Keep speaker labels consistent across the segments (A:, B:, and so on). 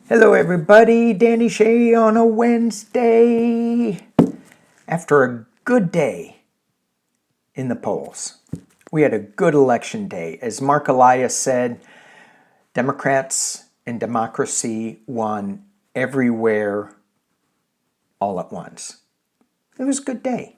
A: Hello, everybody. Danny Shea on a Wednesday. After a good day in the polls, we had a good election day. As Mark Elias said, Democrats and democracy won everywhere all at once. It was a good day.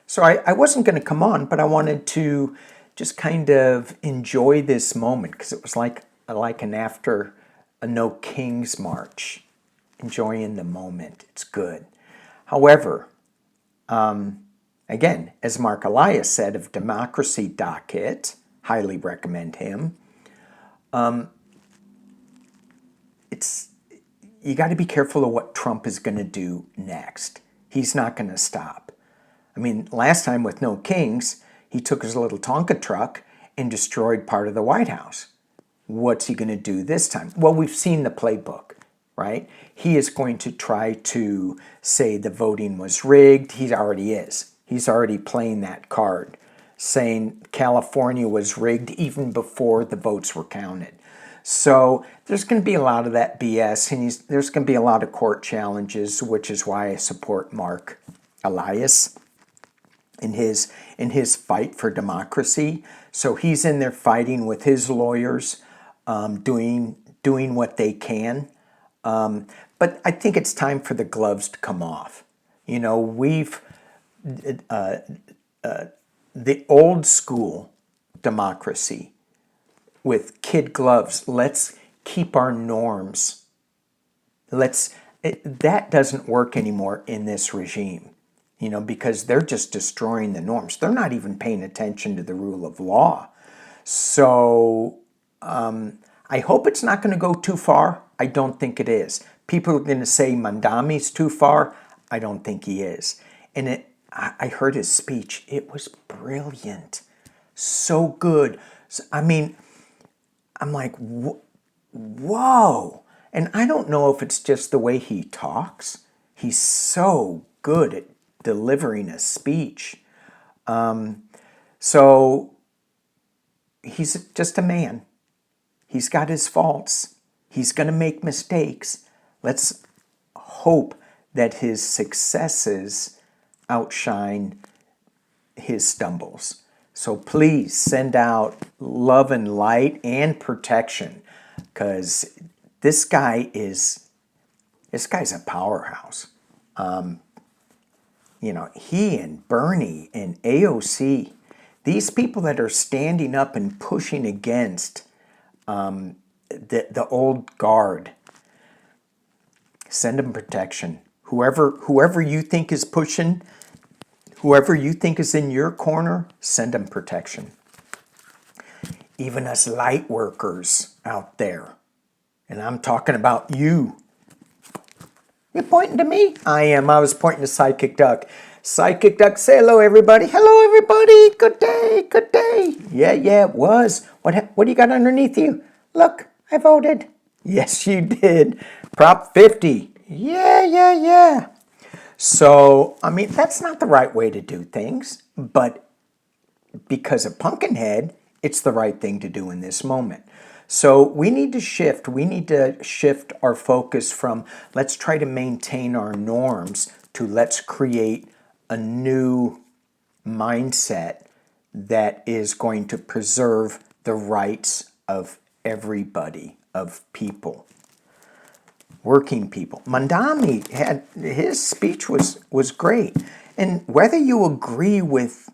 A: So I wasn't going to come on, but I wanted to just kind of enjoy this moment because it was like an after a No Kings March, enjoying the moment. It's good. However, again, as Mark Elias said of Democracy Docket, highly recommend him. It's you got to be careful of what Trump is going to do next. He's not going to stop. I mean, last time with No Kings, he took his little Tonka truck and destroyed part of the White House. What's he going to do this time? Well, we've seen the playbook, right? He is going to try to say the voting was rigged. He already is. He's already playing that card, saying California was rigged even before the votes were counted. So there's going to be a lot of that BS, and there's going to be a lot of court challenges, which is why I support Mark Elias in his fight for democracy. So he's in there fighting with his lawyers, doing what they can. But I think it's time for the gloves to come off. You know, we've the old school democracy with kid gloves. Let's keep our norms. That doesn't work anymore in this regime. You know, because they're just destroying the norms. They're not even paying attention to the rule of law. So I hope it's not going to go too far. I don't think it is. People are going to say Mandami's too far. I don't think he is. And I heard his speech. It was brilliant. So good. I mean, I'm like, whoa. And I don't know if it's just the way he talks. He's so good at delivering a speech. So he's just a man. He's got his faults. He's going to make mistakes. Let's hope that his successes outshine his stumbles. So please send out love and light and protection, because this guy's a powerhouse. You know, he and Bernie and AOC, these people that are standing up and pushing against the old guard, send them protection. Whoever you think is pushing, whoever you think is in your corner, send them protection. Even us light workers out there, and I'm talking about you. You're pointing to me? I am. I was pointing to Psychic Duck. Psychic Duck, say hello, everybody. Hello, everybody. Good day. Good day. Yeah, it was. What do you got underneath you? Look, I voted. Yes, you did. Prop 50. Yeah. So, I mean, that's not the right way to do things, but because of Pumpkinhead, it's the right thing to do in this moment. So we need to shift. We need to shift our focus from let's try to maintain our norms to let's create a new mindset that is going to preserve the rights of everybody, of people, working people. Mandami had his speech was great, and whether you agree with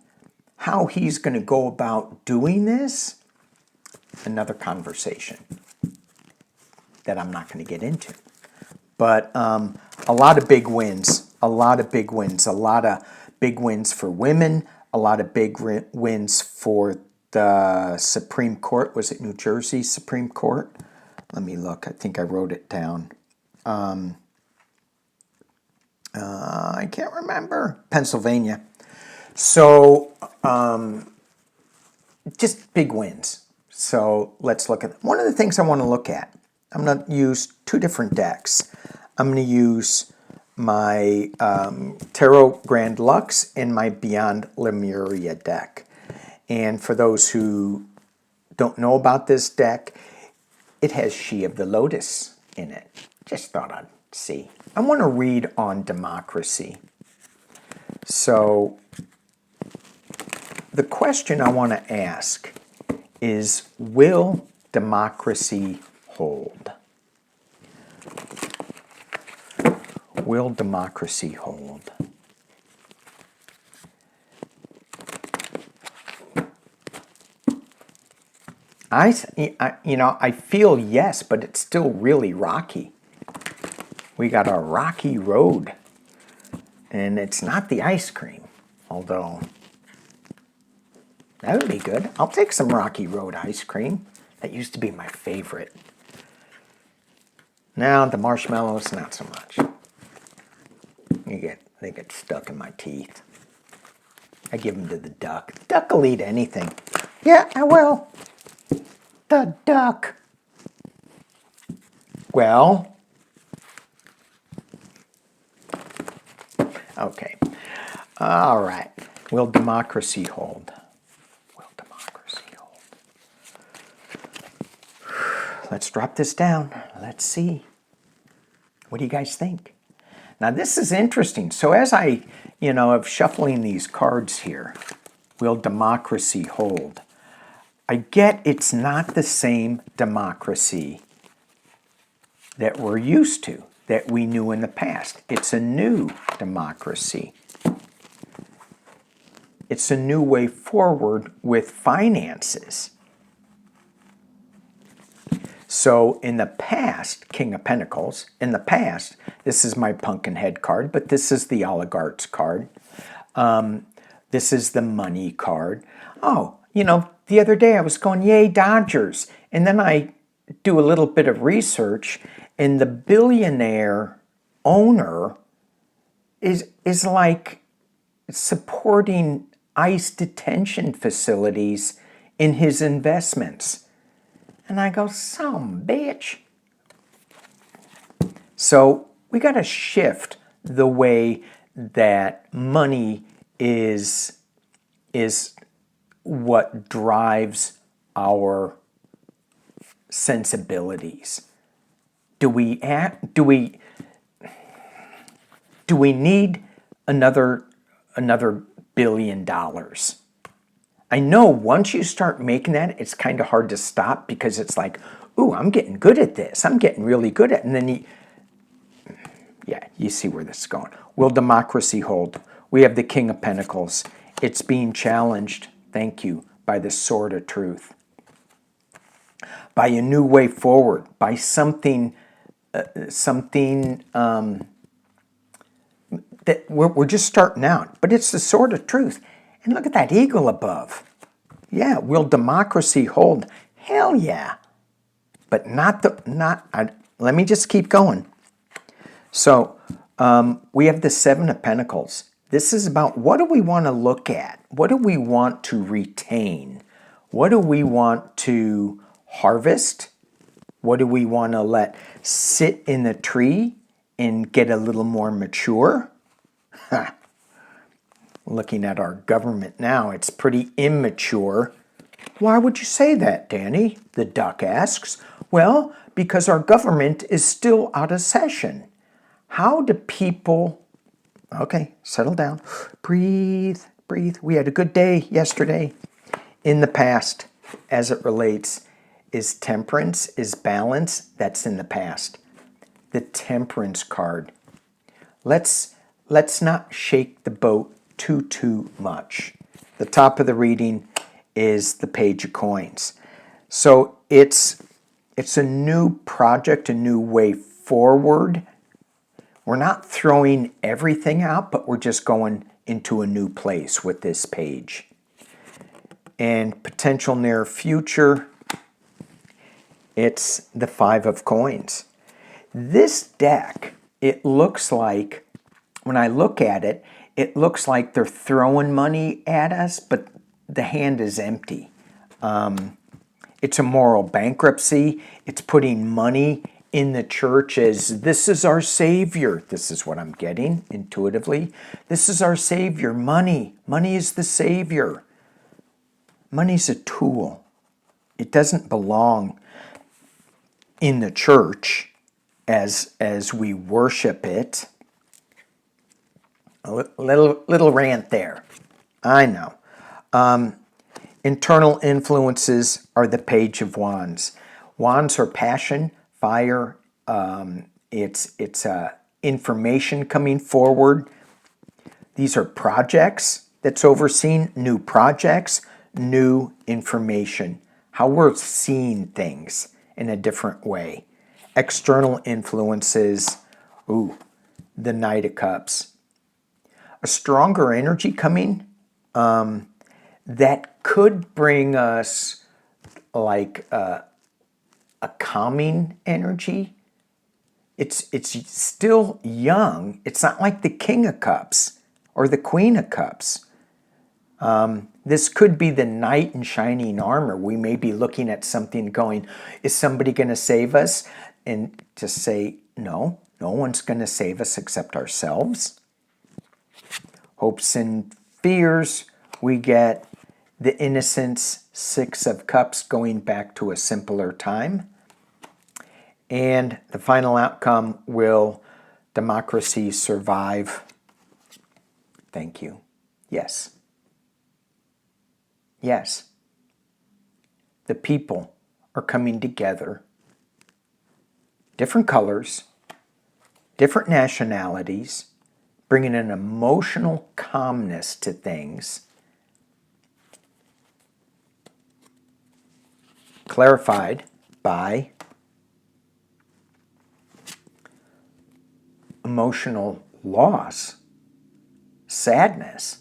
A: how he's going to go about doing this, another conversation that I'm not going to get into. But a lot of big wins, a lot of big wins for women, a lot of big wins for the Supreme Court. Was it New Jersey Supreme Court? Let me look. I think I wrote it down. I can't remember. Pennsylvania. So just big wins. So let's look at one of the things I want to look at. I'm going to use two different decks. I'm going to use my Tarot Grand Lux and my Beyond Lemuria deck. And for those who don't know about this deck, it has She of the Lotus in it. Just thought I'd see. I want to read on democracy. So the question I want to ask is, will democracy hold? Will democracy hold? I feel yes, but it's still really rocky. We got a rocky road, and it's not the ice cream, although that would be good. I'll take some Rocky Road ice cream. That used to be my favorite. Now the marshmallows, not so much. They get stuck in my teeth. I give them to the duck. The duck will eat anything. Yeah, I will. The duck. Well, okay. All right. Will democracy hold? Will democracy hold? Let's drop this down. Let's see. What do you guys think? Now this is interesting. So as I, of shuffling these cards here, will democracy hold? I get it's not the same democracy that we're used to, that we knew in the past. It's a new democracy. It's a new way forward with finances. So in the past, King of Pentacles, in the past, this is my Pumpkinhead card, but this is the Oligarch's card. This is the Money card. Oh, the other day I was going, yay, Dodgers. And then I do a little bit of research, and the billionaire owner is like supporting ICE detention facilities in his investments. And I go, some bitch. So we got to shift the way that money is what drives our sensibilities. Do we need another $1 billion? I know once you start making that, it's kind of hard to stop, because it's like, ooh, I'm getting good at this. I'm getting really good at it. And then you see where this is going. Will democracy hold? We have the King of Pentacles. It's being challenged, thank you, by the Sword of Truth. By a new way forward, by something that we're just starting out. But it's the Sword of Truth. And look at that eagle above. Yeah, will democracy hold? Hell yeah. But let me just keep going. So we have the Seven of Pentacles. This is about, what do we want to look at? What do we want to retain? What do we want to harvest? What do we want to let sit in the tree and get a little more mature? Looking at our government now, it's pretty immature. Why would you say that, Danny? The duck asks. Well, because our government is still out of session. How do people... Okay, settle down. Breathe, breathe. We had a good day yesterday. In the past, as it relates, is temperance, is balance. That's in the past. The Temperance card. Let's not shake the boat too much. The top of the reading is the Page of Coins. So it's a new project, a new way forward. We're not throwing everything out, but we're just going into a new place with this page. And potential near future, it's the Five of Coins. This deck, it looks like, when I look at it, it looks like they're throwing money at us, but the hand is empty. It's a moral bankruptcy. It's putting money in the church as, this is our savior. This is what I'm getting intuitively. This is our savior. Money. Money is the savior. Money's a tool. It doesn't belong in the church. as we worship it. A little rant there. I know. Internal influences are the Page of Wands. Wands are passion, fire. It's information coming forward. These are projects that's overseen, new projects, new information, how we're seeing things in a different way. External influences, the Knight of Cups. A stronger energy coming that could bring us like a calming energy. It's still young. It's not like the King of Cups or the Queen of Cups. This could be the knight in shining armor. We may be looking at something going, is somebody going to save us? And to say, no one's going to save us except ourselves. Hopes and fears, we get the innocence, Six of Cups, going back to a simpler time. And the final outcome, will democracy survive? Thank you. Yes. Yes. The people are coming together. Different colors, different nationalities, bringing an emotional calmness to things. Clarified by emotional loss, sadness.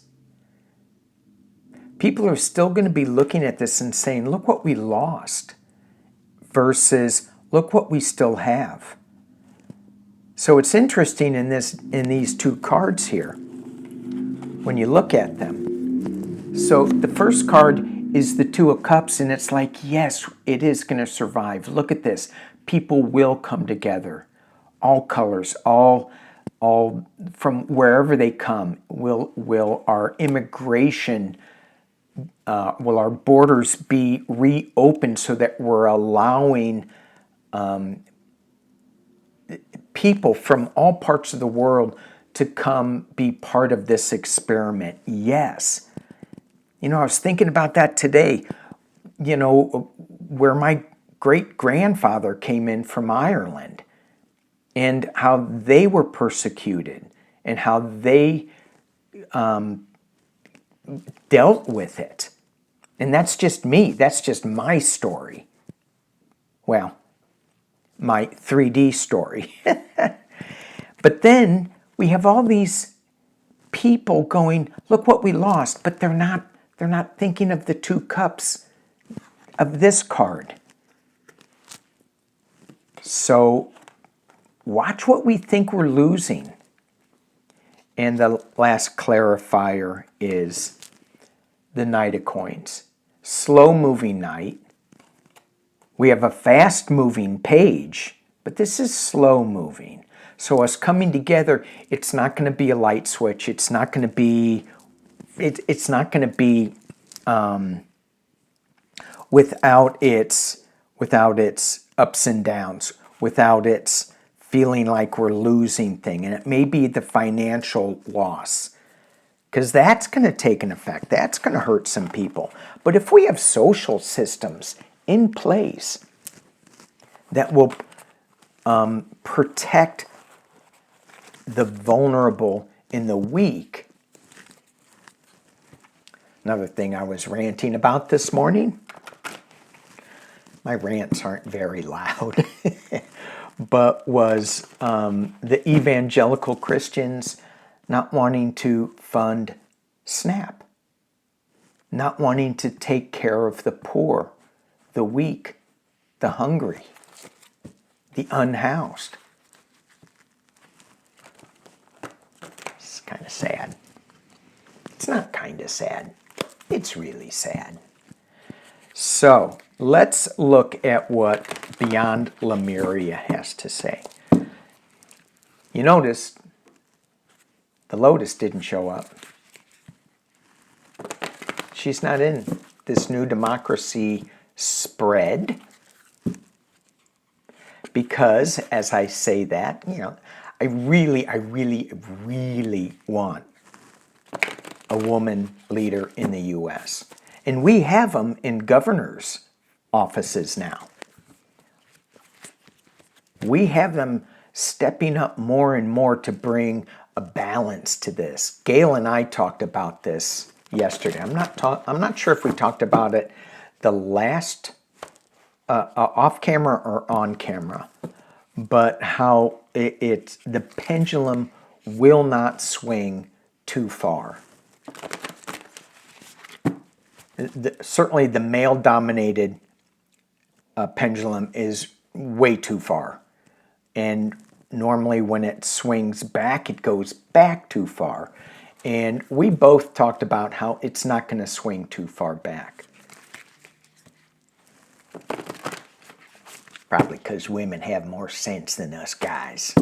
A: People are still going to be looking at this and saying, look what we lost, versus look what we still have. So it's interesting in these two cards here, when you look at them. So the first card is the Two of Cups, and it's like, yes, it is going to survive. Look at this. People will come together. All colors, all from wherever they come. Will our immigration, will our borders be reopened so that we're allowing people from all parts of the world to come be part of this experiment? Yes. I was thinking about that today, where my great-grandfather came in from Ireland and how they were persecuted and how they dealt with it. And that's just me. That's just my story. Well, my 3D story. But then we have all these people going, look what we lost, but they're not thinking of the Two Cups of this card. So watch what we think we're losing. And the last clarifier is the Knight of Coins. Slow-moving knight. We have a fast-moving page, but this is slow-moving. So us coming together, it's not going to be a light switch. It's not going to be. It's not going to be without its ups and downs, without its feeling like we're losing thing, and it may be the financial loss, because that's going to take an effect. That's going to hurt some people. But if we have social systems in place that will protect the vulnerable and the weak. Another thing I was ranting about this morning. My rants aren't very loud. But was the evangelical Christians not wanting to fund SNAP. Not wanting to take care of the poor, the weak, the hungry, the unhoused. It's kind of sad. It's not kind of sad. It's really sad. So let's look at what Beyond Lemuria has to say. You notice the Lotus didn't show up. She's not in this new democracy spread. because as I say that, I really want a woman leader in the U.S. And we have them in governors' offices now. We have them stepping up more and more to bring a balance to this. Gail and I talked about this yesterday. I'm not sure if we talked about it the last off camera or on camera, but how the pendulum will not swing too far. Certainly the male-dominated pendulum is way too far. And normally when it swings back, it goes back too far. And we both talked about how it's not going to swing too far back. Probably because women have more sense than us guys.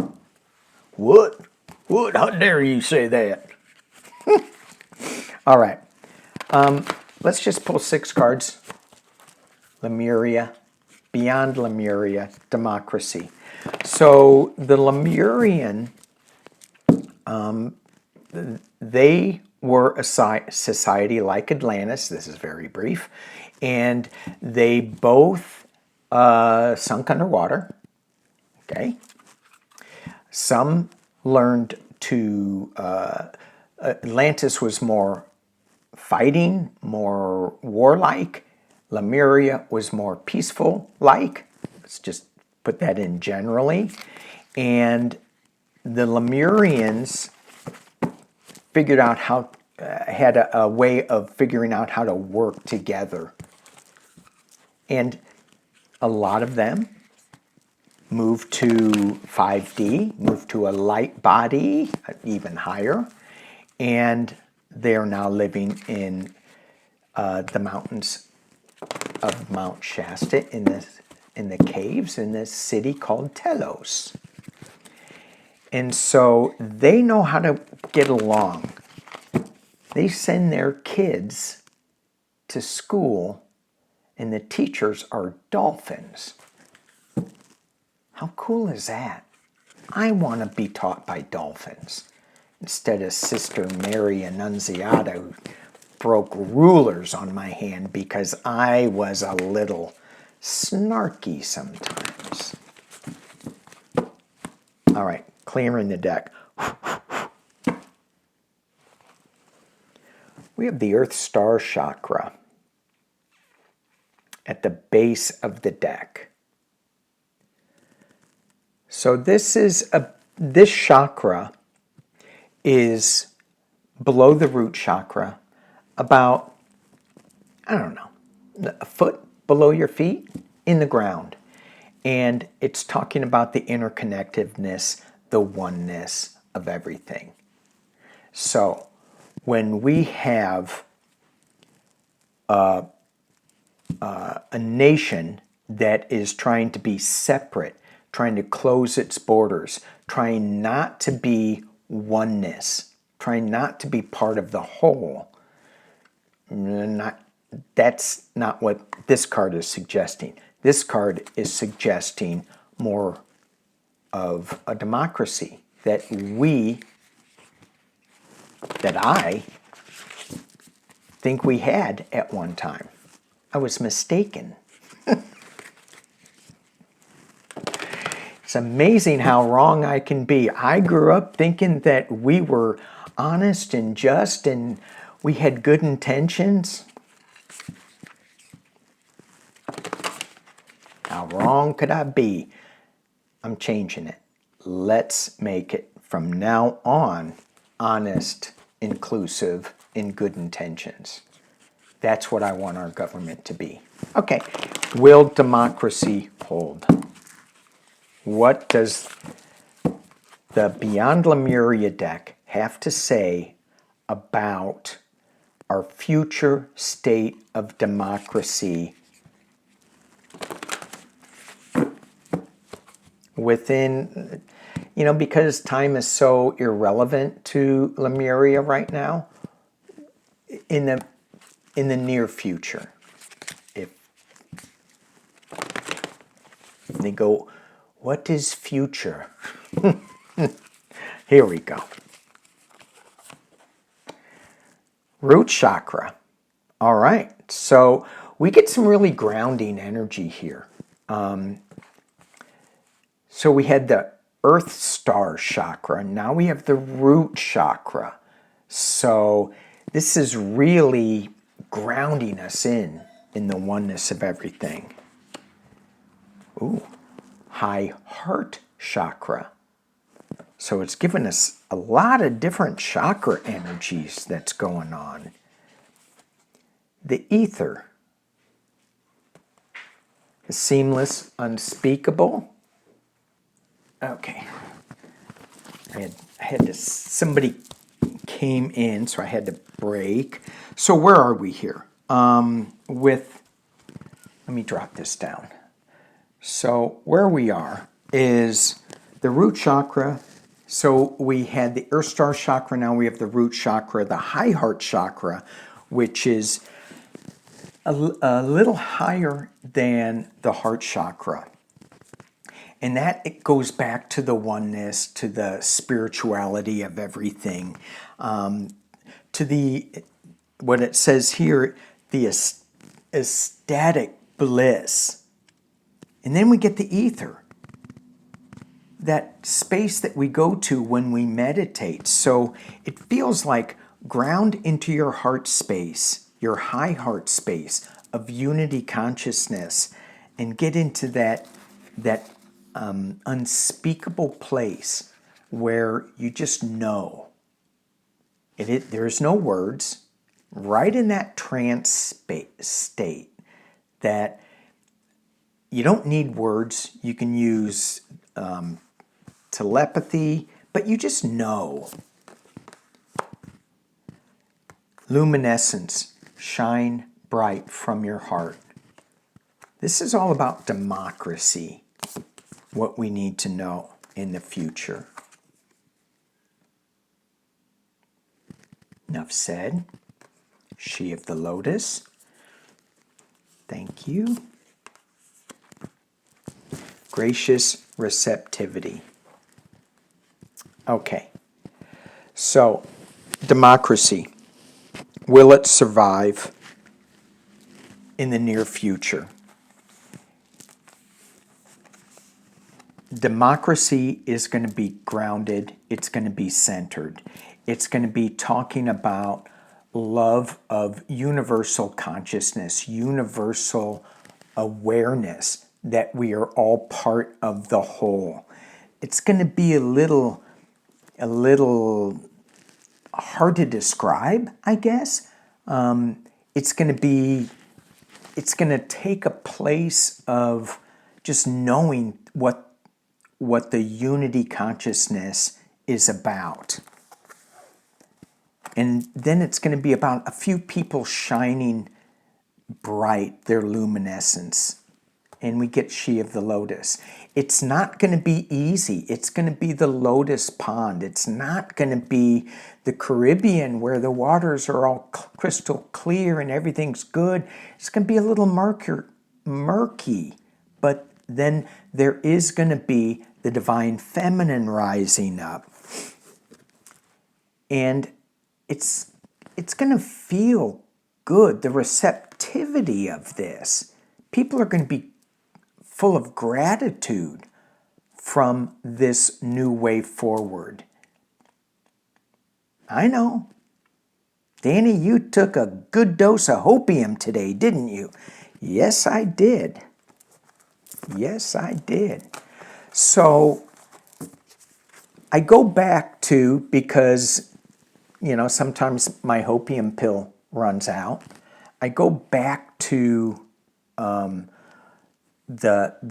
A: What? What? How dare you say that? All right. Let's just pull 6 cards. Lemuria, beyond Lemuria, democracy. So the Lemurian, they were a society like Atlantis. This is very brief. And they both sunk underwater. Okay. Some learned to, Atlantis was more fighting, more warlike. Lemuria was more peaceful-like. Let's just put that in generally. And the Lemurians figured out how, had a way of figuring out how to work together. And a lot of them moved to 5D, moved to a light body, even higher. And they're now living in the mountains of Mount Shasta in the caves in this city called Telos. And so they know how to get along. They send their kids to school and the teachers are dolphins. How cool is that? I want to be taught by dolphins instead of Sister Mary Annunziata, who broke rulers on my hand because I was a little snarky sometimes. All right, clearing the deck. We have the Earth Star chakra at the base of the deck. So this chakra is below the root chakra, about, I don't know, a foot below your feet in the ground. And it's talking about the interconnectedness, the oneness of everything. So when we have a nation that is trying to be separate, trying to close its borders, trying not to be oneness, trying not to be part of the whole, that's not what this card is suggesting. This card is suggesting more of a democracy that I think we had at one time. I was mistaken. It's amazing how wrong I can be. I grew up thinking that we were honest and just and we had good intentions. How wrong could I be? I'm changing it. Let's make it from now on honest, inclusive, and good intentions. That's what I want our government to be. Okay, will democracy hold? What does the Beyond Lemuria deck have to say about our future state of democracy within, because time is so irrelevant to Lemuria right now, in the near future. If they go What is future? Here we go. Root chakra. All right, so we get some really grounding energy here. So we had the Earth Star chakra, now we have the root chakra. So this is really grounding us in the oneness of everything. Ooh, high heart chakra. So it's given us a lot of different chakra energies that's going on. The ether. The seamless, unspeakable. Okay. I had to, somebody came in, so I had to break. So where are we here? Let me drop this down. So where we are is the root chakra. So we had the Earth Star chakra, now we have the root chakra, the high heart chakra, which is a little higher than the heart chakra. And that it goes back to the oneness, to the spirituality of everything, to the, what it says here, the ecstatic bliss. And then we get the ether, that space that we go to when we meditate. So it feels like ground into your heart space, your high heart space of unity consciousness, and get into that unspeakable place where you just know. There's no words. Right in that trance state that you don't need words. You can use telepathy, but you just know. Luminescence, shine bright from your heart. This is all about democracy, what we need to know in the future. Enough said. She of the Lotus. Thank you. Gracious receptivity. Okay. So, democracy. Will it survive in the near future? Democracy is going to be grounded. It's going to be centered. It's going to be talking about love of universal consciousness, universal awareness that we are all part of the whole. It's going to be a little hard to describe, I guess. It's going to take a place of just knowing what the unity consciousness is about. And then it's going to be about a few people shining bright, their luminescence. And we get She of the Lotus. It's not going to be easy. It's going to be the lotus pond. It's not going to be the Caribbean where the waters are all crystal clear and everything's good. It's going to be a little murky. But then there is going to be the divine feminine rising up. And it's going to feel good, the receptivity of this. People are going to be full of gratitude from this new way forward. I know. Danny, you took a good dose of hopium today, didn't you? Yes, I did. Yes, I did. So I go back to, because, sometimes my hopium pill runs out. I go back to the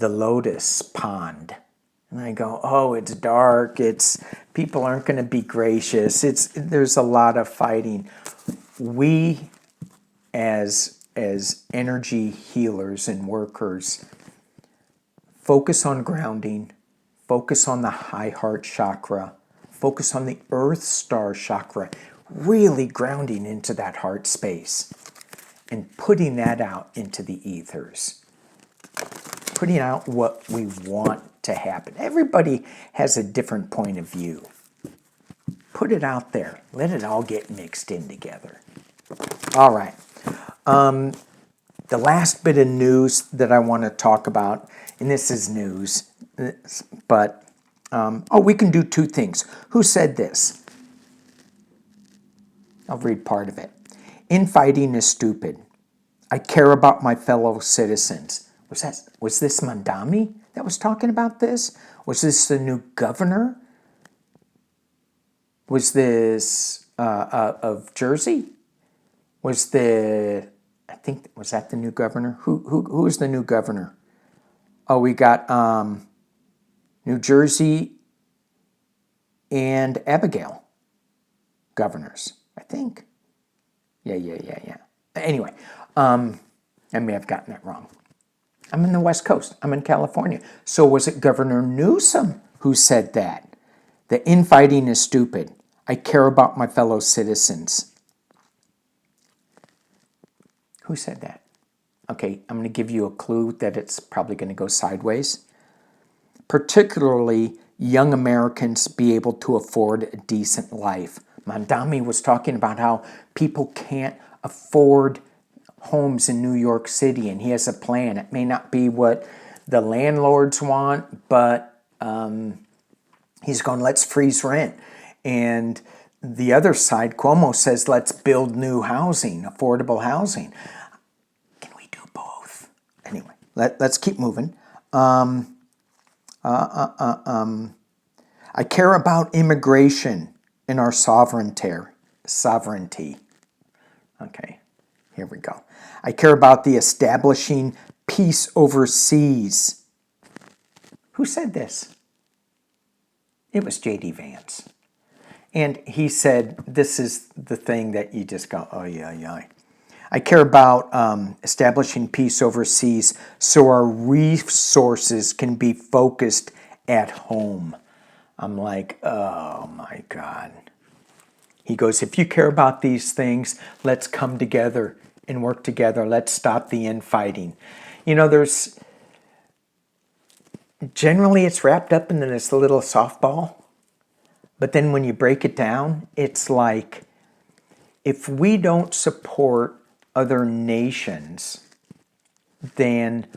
A: lotus pond. And I go, oh, it's dark. People aren't going to be gracious. There's a lot of fighting. We, as energy healers and workers, focus on grounding, focus on the high heart chakra, focus on the Earth Star chakra, really grounding into that heart space and putting that out into the ethers. Putting out what we want to happen. Everybody has a different point of view. Put it out there. Let it all get mixed in together. All right. The last bit of news that I want to talk about, and this is news, but, we can do two things. Who said this? I'll read part of it. Infighting is stupid. I care about my fellow citizens. Was this Mandami that was talking about this? Was this the new governor? Was this of Jersey? Was that the new governor? Who is the new governor? Oh, we got New Jersey and Abigail governors, I think. Yeah. Anyway, I may have gotten that wrong. I'm in the West Coast. I'm in California. So was it Governor Newsom who said that? The infighting is stupid. I care about my fellow citizens. Who said that? Okay, I'm going to give you a clue that it's probably going to go sideways. Particularly young Americans be able to afford a decent life. Mandami was talking about how people can't afford homes in New York City, and he has a plan. It may not be what the landlords want, but he's going, let's freeze rent. And the other side, Cuomo says, let's build new housing, affordable housing. Can we do both? Anyway, let's keep moving. I care about immigration and our sovereignty. Okay, here we go. I care about the establishing peace overseas. Who said this? It was J.D. Vance. And he said, this is the thing that you just go, oh, yeah. I care about establishing peace overseas so our resources can be focused at home. I'm like, oh, my God. He goes, if you care about these things, let's come together and work together. Let's stop the infighting. You know, generally it's wrapped up in this little softball. But then when you break it down, it's like, if we don't support other nations, then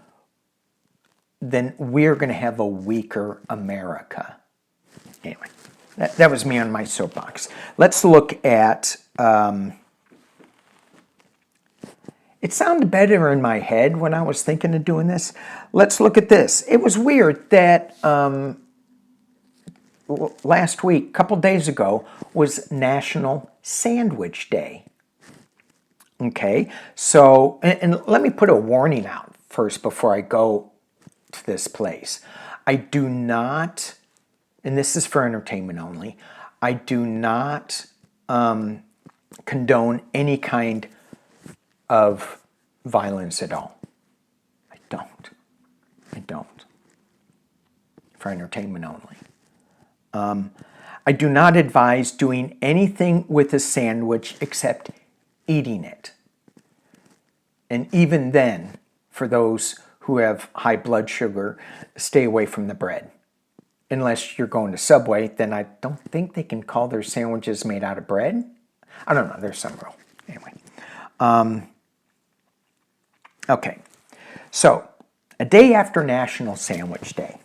A: we're going to have a weaker America. Anyway, that was me on my soapbox. Let's look at, it sounded better in my head when I was thinking of doing this. Let's look at this. It was weird that last week, a couple days ago, was National Sandwich Day. Okay, so, and let me put a warning out first before I go to this place. I do not, and this is for entertainment only, I do not condone any kind of violence at all. I don't. For entertainment only. I do not advise doing anything with a sandwich except eating it. And even then, for those who have high blood sugar, stay away from the bread. Unless you're going to Subway, then I don't think they can call their sandwiches made out of bread. I don't know, there's some rule. Anyway. Okay, so a day after National Sandwich Day,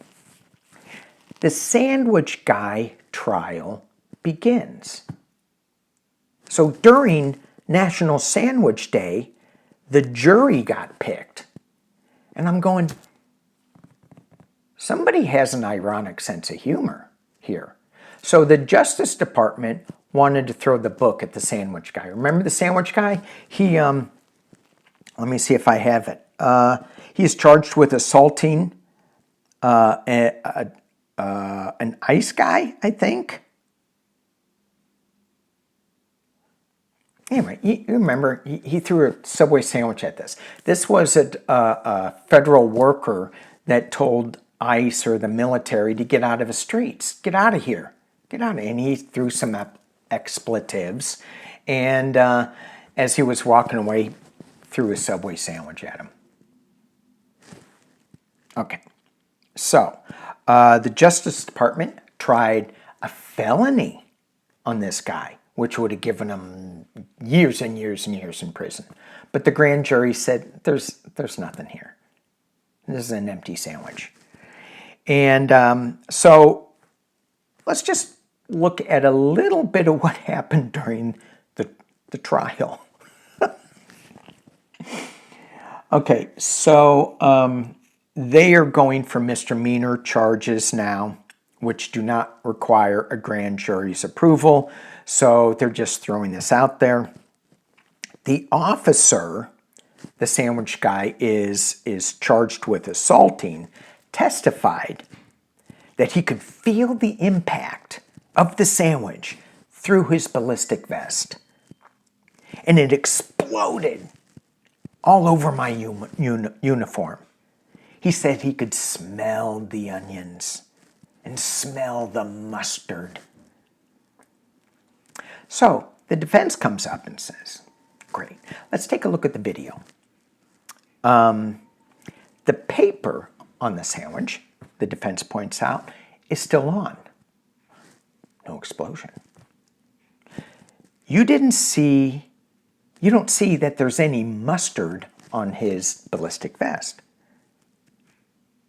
A: the sandwich guy trial begins. So during National Sandwich Day, the jury got picked. And I'm going, somebody has an ironic sense of humor here. So the Justice Department wanted to throw the book at the sandwich guy. Remember the sandwich guy? He, let me see if I have it. He is charged with assaulting an ice guy, I think. Anyway, you remember, he threw a Subway sandwich at this. This was a federal worker that told ICE or the military to get out of the streets. Get out of here. Get out of here. And he threw some expletives. And as he was walking away, threw a Subway sandwich at him. Okay. So, the Justice Department tried a felony on this guy, which would have given him years and years and years in prison. But the grand jury said, there's nothing here. This is an empty sandwich. And so let's just look at a little bit of what happened during the trial. Okay, so they are going for misdemeanor charges now, which do not require a grand jury's approval. So they're just throwing this out there. The officer, the sandwich guy is charged with assaulting, testified that he could feel the impact of the sandwich through his ballistic vest. And it exploded all over my uniform. He said he could smell the onions and smell the mustard. So the defense comes up and says, great, let's take a look at the video. The paper on the sandwich, the defense points out, is still on. No explosion. You don't see that there's any mustard on his ballistic vest.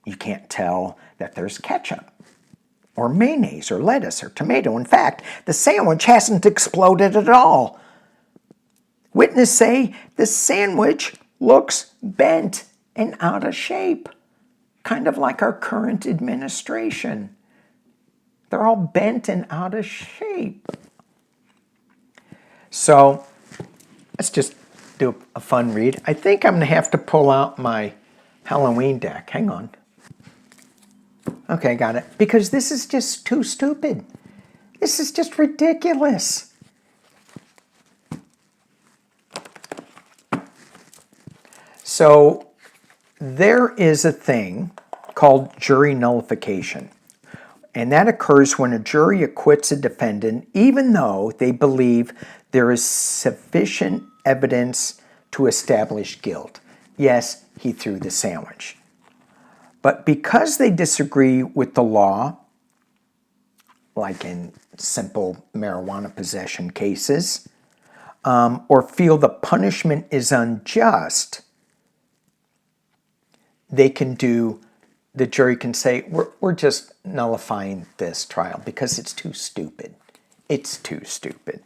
A: You can't tell that there's ketchup or mayonnaise or lettuce or tomato. In fact, the sandwich hasn't exploded at all. Witnesses say the sandwich looks bent and out of shape, kind of like our current administration. They're all bent and out of shape. So let's just do a fun read. I think I'm going to have to pull out my Halloween deck. Hang on. Okay, got it. Because this is just too stupid. This is just ridiculous. So there is a thing called jury nullification. And that occurs when a jury acquits a defendant even though they believe there is sufficient evidence to establish guilt. Yes, he threw the sandwich. But because they disagree with the law, like in simple marijuana possession cases, or feel the punishment is unjust, the jury can say, we're just nullifying this trial because it's too stupid. It's too stupid.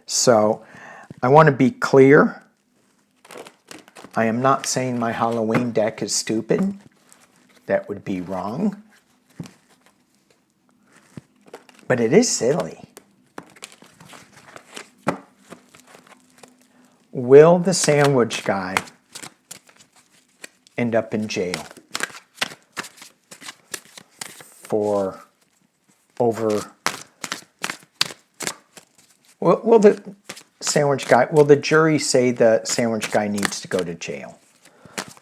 A: So I want to be clear. I am not saying my Halloween deck is stupid. That would be wrong. But it is silly. Will the sandwich guy end up in jail for over... Will the jury say the sandwich guy needs to go to jail?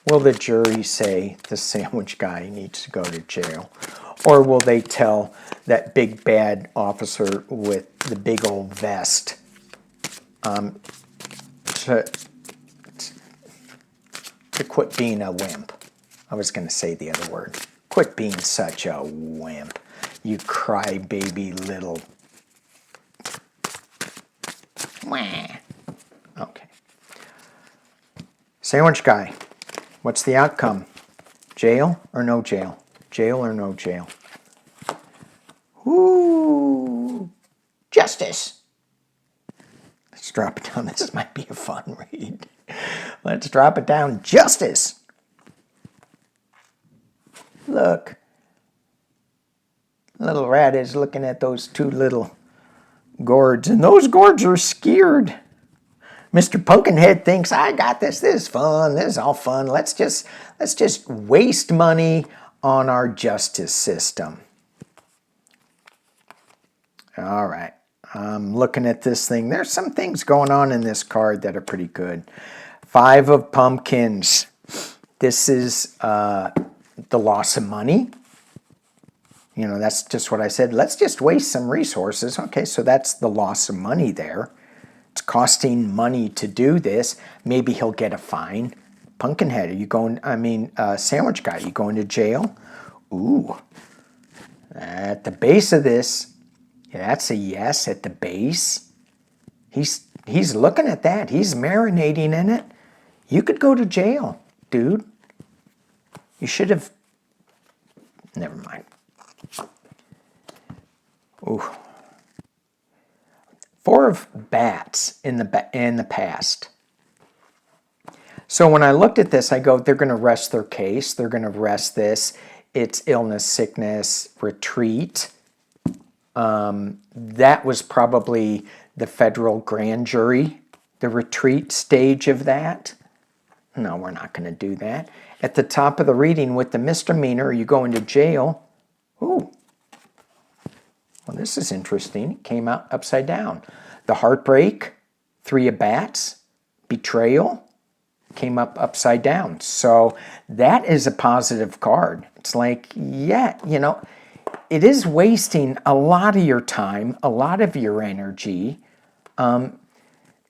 A: Will the jury say the sandwich guy needs to go to jail? Or will they tell that big bad officer with the big old vest to quit being a wimp? I was going to say the other word. Quit being such a wimp. You crybaby little... Okay. Sandwich guy. What's the outcome? Jail or no jail? Jail or no jail? Ooh, justice. Let's drop it down. This might be a fun read. Let's drop it down. Justice. Look. Little rat is looking at those two little gourds, and those gourds are scared. Mr. Pumpkinhead thinks, I got this. This is fun. This is all fun. Let's just waste money on our justice system. All right. I'm looking at this thing. There's some things going on in this card that are pretty good. 5 of pumpkins. This is the loss of money. You know, that's just what I said. Let's just waste some resources. Okay, so that's the loss of money there. It's costing money to do this. Maybe he'll get a fine. Pumpkinhead, are you going, sandwich guy, are you going to jail? Ooh. At the base of this, yeah, that's a yes at the base. He's looking at that. He's marinating in it. You could go to jail, dude. You should have... Never mind. Ooh. 4 of bats in the past. So when I looked at this, I go, they're going to rest their case. They're going to rest this. It's illness, sickness, retreat. That was probably the federal grand jury, the retreat stage of that. No, we're not going to do that. At the top of the reading with the misdemeanor, you go into jail. Ooh. Well, this is interesting. It came out upside down. The heartbreak, 3 of bats, betrayal, came up upside down. So that is a positive card. It's like, yeah, you know, it is wasting a lot of your time, a lot of your energy.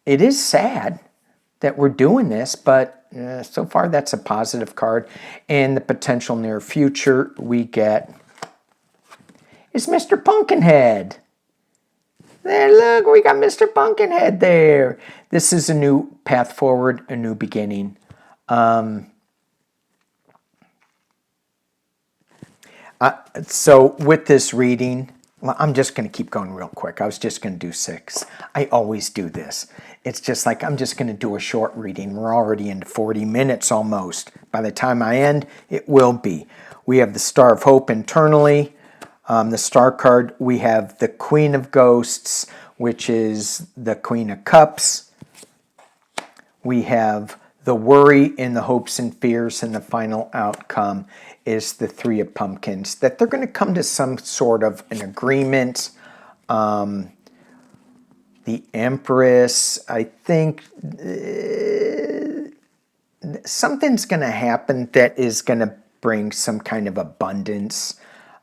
A: It is sad that we're doing this, but so far that's a positive card. And the potential near future we get is Mr. Pumpkinhead. There, look, we got Mr. Pumpkinhead there. This is a new path forward, a new beginning. So with this reading, well, I'm just going to keep going real quick. I was just going to do 6. I always do this. It's just like I'm just going to do a short reading. We're already into 40 minutes almost. By the time I end, it will be. We have the Star of Hope internally. The Star card, we have the Queen of Ghosts, which is the Queen of Cups. We have the worry and the hopes and fears, and the final outcome is the 3 of Pumpkins, that they're going to come to some sort of an agreement. The Empress, I think something's going to happen that is going to bring some kind of abundance,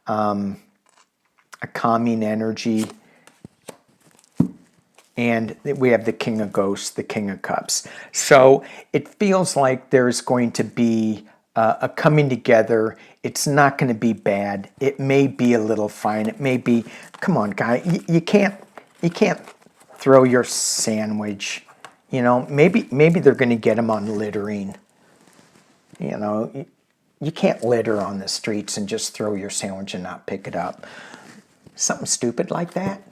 A: a calming energy. And we have the King of Ghosts, the King of Cups. So it feels like there's going to be a coming together. It's not going to be bad. It may be a little fine. It may be, come on, guy, you can't throw your sandwich. You know, maybe they're going to get him on littering. You know, you can't litter on the streets and just throw your sandwich and not pick it up. Something stupid like that.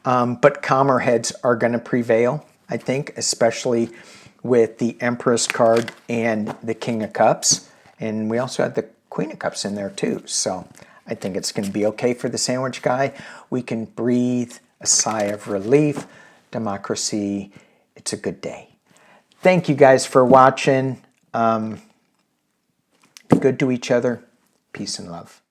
A: But calmer heads are going to prevail, I think, especially with the Empress card and the King of Cups. And we also have the Queen of Cups in there too. So I think it's going to be okay for the sandwich guy. We can breathe a sigh of relief. Democracy, it's a good day. Thank you guys for watching. Be good to each other. Peace and love.